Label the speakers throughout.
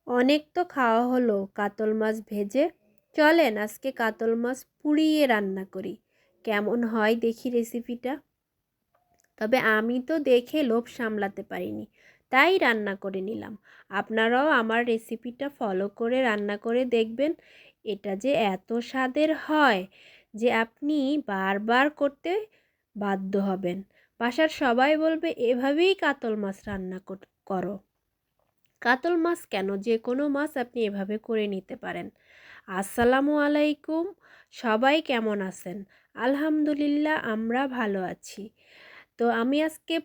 Speaker 1: অনেক তো খাওয়া হলো কাতল মাছ ভেজে। চলেন আজকে কাতল মাছ পুড়িয়ে রান্না করি। কেমন হয় দেখি রেসিপিটা। তবে আমি তো দেখে লোভ সামলাতে পারিনি, তাই রান্না করে নিলাম। আপনারাও আমার রেসিপিটা ফলো করে রান্না করে দেখবেন। এটা যে এত স্বাদের হয় যে আপনি বারবার করতে বাধ্য হবেন। বাসার সবাই বলবে এভাবেই কাতল মাছ রান্না করো। কাতল মাছ কেন, যে কোনো মাছ আপনি এভাবে করে নিতে পারেন। আসসালামু আলাইকুম, সবাই কেমন আছেন? আলহামদুলিল্লাহ, আমরা ভালো আছি। তো আমি আজকে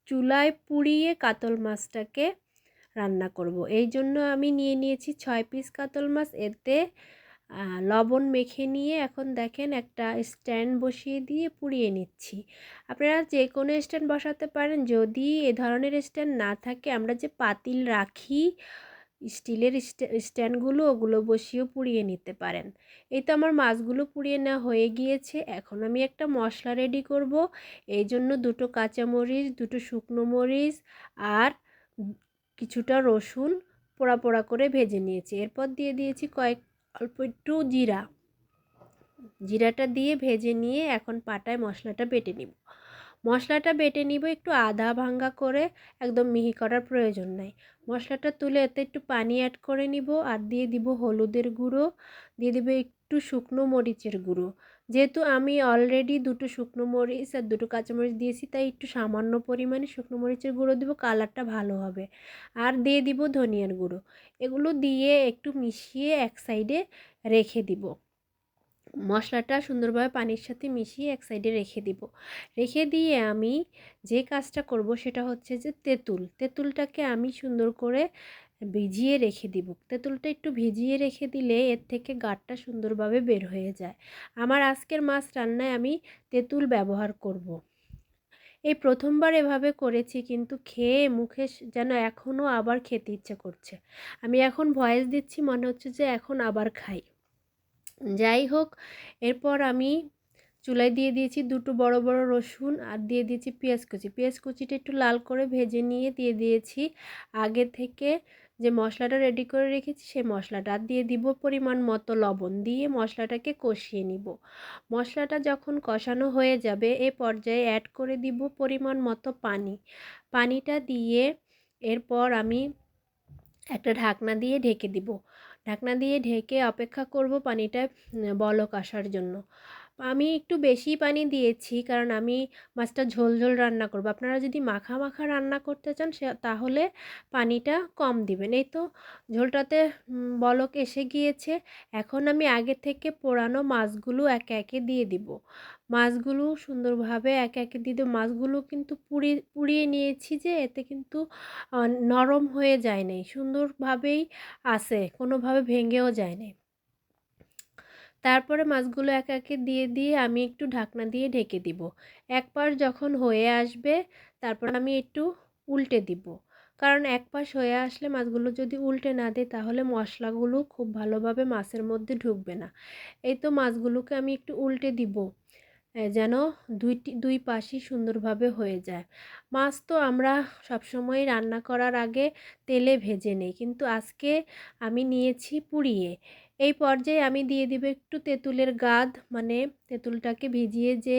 Speaker 1: চুলায় পুড়িয়ে কাতল মাছটাকে রান্না করব। এই জন্য আমি নিয়ে নিয়েছি 6 পিস কাতল মাছ। এতে লবণ মেখে নিয়ে এখন দেখেন একটা স্ট্যান্ড বসিয়ে দিয়ে পুড়িয়ে নিচ্ছি। আপনারা যে কোনো স্ট্যান্ড বসাতে পারেন। যদি এ ধরনের স্ট্যান্ড না থাকে, আমরা যে পাতিল রাখি স্টিলের স্ট্যান্ডগুলো, ওগুলো বসিয়েও পুড়িয়ে নিতে পারেন। এই তো আমার মাছগুলো পুড়িয়ে নেওয়া হয়ে গিয়েছে। এখন আমি একটা মশলা রেডি করব। এই জন্য 2টো কাঁচামরিচ, 2টো শুকনো মরিচ আর কিছুটা রসুন পোড়া পোড়া করে ভেজে নিয়েছি। এরপর দিয়ে দিয়েছি অল্প একটু জিরাটা দিয়ে ভেজে নিয়ে এখন পাটায় মশলাটা বেটে নিব। মশলাটা বেটে নিব একটু আধা ভাঙ্গা করে, একদম মিহি করার প্রয়োজন নাই। মশলাটা তুলে এতে একটু পানি অ্যাড করে নিব আর দিয়ে দিব হলুদের গুঁড়ো, দিয়ে দিব একটু শুকনো মরিচের গুঁড়ো। যেহেতু আমি অলরেডি 2টো শুকনো মরিচ আর 2টো কাঁচামরিচ দিয়েছি, তাই একটু সামান্য পরিমাণে শুকনো মরিচের গুঁড়ো দিব, কালারটা ভালো হবে। আর দিয়ে দিব ধনিয়ার গুঁড়ো। এগুলো দিয়ে একটু মিশিয়ে এক সাইডে রেখে দিব। মশলাটা সুন্দরভাবে পানির সাথে মিশিয়ে এক সাইডে রেখে দিব। রেখে দিয়ে আমি যে কাজটা করব সেটা হচ্ছে যে তেঁতুলটাকে আমি সুন্দর করে ভিজিয়ে রেখে দিব। তেঁতুলটা একটু ভিজিয়ে রেখে দিলে এর থেকে গাঢ়টা সুন্দরভাবে বের হয়ে যায়। আমার আজকের মাছ রান্নায় আমি তেঁতুল ব্যবহার করব। এই প্রথমবার এভাবে করেছি, কিন্তু খেয়ে মুখে যেন এখনও আবার খেতে ইচ্ছে করছে। আমি এখন ভয়েস দিচ্ছি, মনে হচ্ছে যে এখন আবার খাই। যাই হোক, এরপর আমি চুলায় দিয়ে দিয়েছি 2টো বড় বড় রসুন আর দিয়ে দিয়েছি পেঁয়াজ কুচি। পেঁয়াজ কুচিটা একটু লাল করে ভেজে নিয়ে দিয়ে দিয়েছি আগে থেকে যে মশলাটা রেডি করে রেখেছি সেই মশলাটা। আর দিয়ে দিব পরিমাণ মতো লবণ, দিয়ে মশলাটাকে কষিয়ে নিব। মশলাটা যখন কষানো হয়ে যাবে এ পর্যায়ে অ্যাড করে দিব পরিমাণ মতো পানি। পানিটা দিয়ে এরপর আমি একটা ঢাকনা দিয়ে ঢেকে দিব। ঢাকনা দিয়ে ঢেকে অপেক্ষা করব পানিটা বলক আসার জন্য। আমি একটু বেশি পানি দিয়েছি, কারণ আমি মাছটা ঝোল ঝোল রান্না করব। আপনারা যদি মাখা মাখা রান্না করতে চান তাহলে পানিটা কম দিবেন। এই তো ঝোলটাতে বলক এসে গিয়েছে। এখন আমি আগে থেকে পোড়ানো মাছগুলো একে একে দিয়ে দিব। মাছগুলো সুন্দরভাবে একে একে দিয়ে দেব। মাছগুলো কিন্তু পুড়িয়ে নিয়েছি, যে এতে কিন্তু নরম হয়ে যায় নাই, সুন্দরভাবেই আছে, কোনোভাবে ভেঙেও যায় নাই। তারপরে মাছগুলো একে একে দিয়ে দিয়ে আমি একটু ঢাকনা দিয়ে ঢেকে দিব। এক পাশ যখন হয়ে আসবে তারপর আমি একটু উল্টে দিব, কারণ এক পাশ হয়ে আসলে মাছগুলো যদি উল্টে না দিই তাহলে মশলাগুলো খুব ভালোভাবে মাছের মধ্যে ঢুকবে না। এই তো মাছগুলোকে আমি একটু উল্টে দিব যেন দুই পাশই সুন্দরভাবে হয়ে যায়। মাছ তো আমরা সবসময় রান্না করার আগে তেলে ভেজে নেই, কিন্তু আজকে আমি নিয়েছি পুড়িয়ে। এই পর্যায়ে আমি দিয়ে দিব একটু তেঁতুলের গাদ, মানে তেঁতুলটাকে ভিজিয়ে যে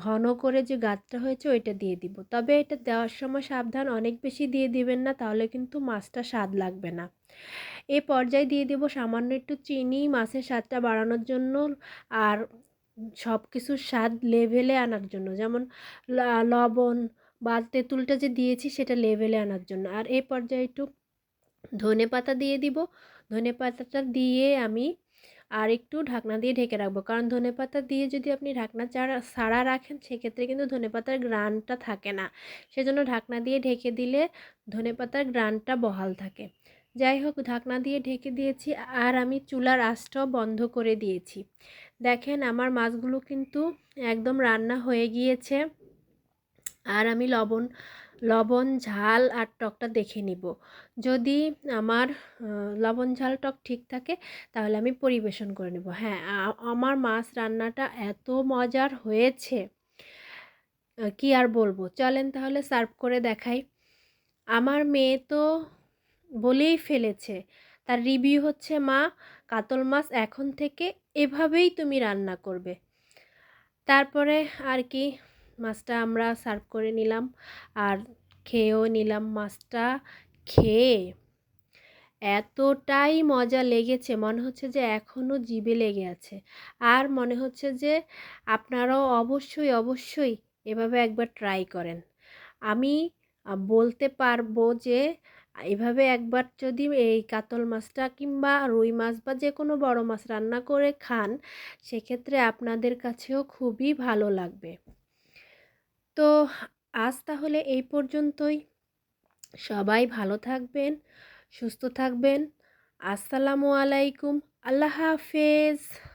Speaker 1: ঘন করে যে গাদটা হয়েছে ওইটা দিয়ে দিব। তবে এটা দেওয়ার সময় সাবধান, অনেক বেশি দিয়ে দিবেন না, তাহলে কিন্তু মাছটা স্বাদ লাগবে না। এই পর্যায়ে দিয়ে দেব সামান্য একটু চিনি, মাছের স্বাদটা বাড়ানোর জন্য আর সব কিছুর স্বাদ লেভেলে আনার জন্য, যেমন লবণ বা তেঁতুলটা যে দিয়েছি সেটা লেভেলে আনার জন্য। আর এই পর্যায়ে একটু ধনেপাতা দিয়ে দিব। ধনেপাতাটা দিয়ে আমি আর একটু ঢাকনা দিয়ে ঢেকে রাখবো, কারণ ধনেপাতা দিয়ে যদি আপনি ঢাকনা ছাড়া রাখেন সেক্ষেত্রে কিন্তু ধনেপাতার গ্রানটা থাকে না। সেজন্য ঢাকনা দিয়ে ঢেকে দিলে ধনেপাতার গ্রানটা বহাল থাকে। যাই হোক, ঢাকনা দিয়ে ঢেকে দিয়েছি আর আমি চুলার আঁচটাও বন্ধ করে দিয়েছি। দেখেন আমার মাছগুলো কিন্তু একদম রান্না হয়ে গিয়েছে। আর আমি লবণ ঝাল আর টকটা দেখে নিব। যদি আমার লবণ ঝাল টক ঠিক থাকে তাহলে আমি পরিবেশন করে নেব। হ্যাঁ, আমার মাছ রান্নাটা এত মজার হয়েছে, কি আর বলবো। চলেন তাহলে সার্ভ করে দেখাই। আমার মেয়ে তো বলেই ফেলেছে। তার রিভিউ হচ্ছে, মা কাতল মাছ এখন থেকে এভাবেই তুমি রান্না করবে। তারপরে আর কি মাছটা আমরা সার্ভ করে নিলাম আর খেয়েও নিলাম। মাছটা খেয়ে এতটাই মজা লেগেছে, মনে হচ্ছে যে এখনও জিভে লেগে আছে। আর মনে হচ্ছে যে আপনারাও অবশ্যই অবশ্যই এভাবে একবার ট্রাই করেন। আমি বলতে পারবো যে এভাবে একবার যদি এই কাতল মাছটা কিংবা রুই মাছ বা যে কোনো বড় মাছ রান্না করে খান, সেক্ষেত্রে আপনাদের কাছেও খুবই ভালো লাগবে। তো আজ তাহলে এই পর্যন্তই। সবাই ভালো থাকবেন, সুস্থ থাকবেন। আসসালামু আলাইকুম। আল্লাহ হাফেজ।